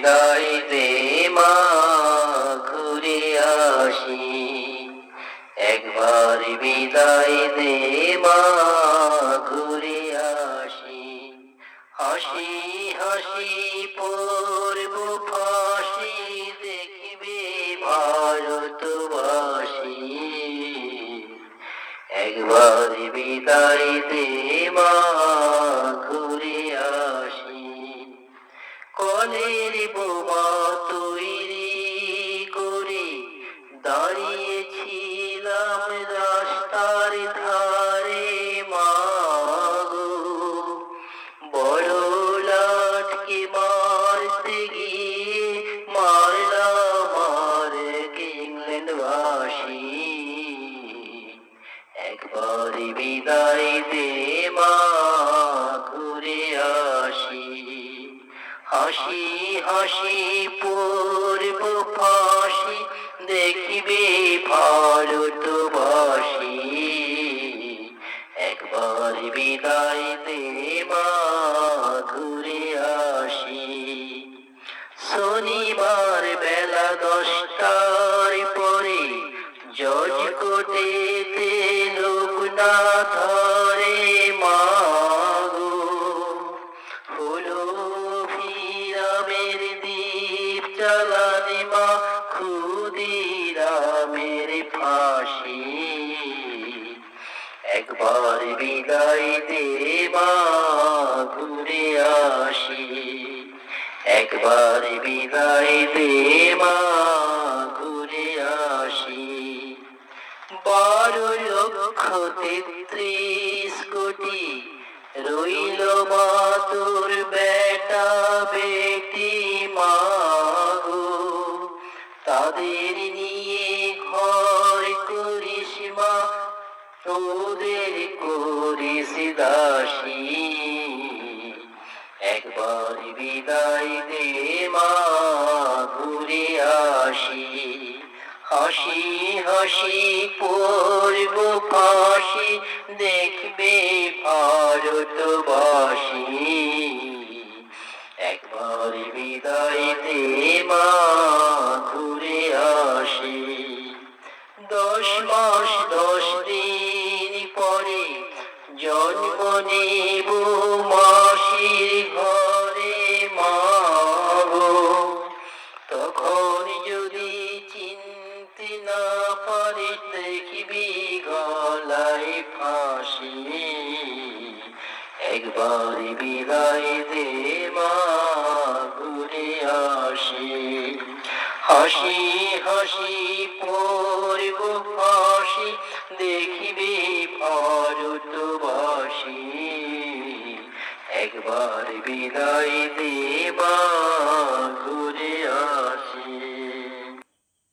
বিদায় দে মা ঘুরে আসি, একবার বিদায় দে মা ঘুরে আসি। হাসি হাসি পড়ব ফাঁসি, দেখবে ভারতবাসী, একবার বিদায় দে মা ঘুরে আসি। কলের বোমা তৈরি করে দাঁড়িয়েছিলাম রাস্তার ধারে মাগো, বড় লাটকে মারতে গিয়ে মারলাম আর ইংল্যান্ডবাসী, একবার বিদায় দে মা ঘুরে আসি। হাসি হাসি পড়ব ফাঁসি, দেখবে ভারতবাসী, একবার বিদায় দে মা ঘুরে আসি। শনিবার বেলা 10টার পরে জজ কোর্টেতে লোক না ধরে মাগো, হলো ফিরামের দ্বীপ জ্বালানি মা ক্ষুদিরামের ফাঁসি, একবার বিদায় দে মা ঘুরে আসি, একবার বিদায় দে মা ঘুরে আসি। 12,33,000,000 রইল মা তোর বেটা বেটি মাগো, তাদের নিয়ে ঘর করিস মা, তোদের করিস দাসী, একবার বিদায় দে মা ঘুরে আসি। হাসি হাসি পড়ব ফাঁসি, দেখবে ভারতবাসী, একবার বিদায় দে মা ঘুরে আসি। 10 মাস 10 দিন পরে জন্ম নেব মাসির ঘরে মাগো, তখন যদি চিনতে না পারিস দেখবি গলায় ফাঁসি, একবার বিদায় দে মা ঘুরে আসি। হাসি হাসি পড়ব ফাঁসি, দেখবি ভারতবাসী, একবার বিদায় দে মা ঘুরে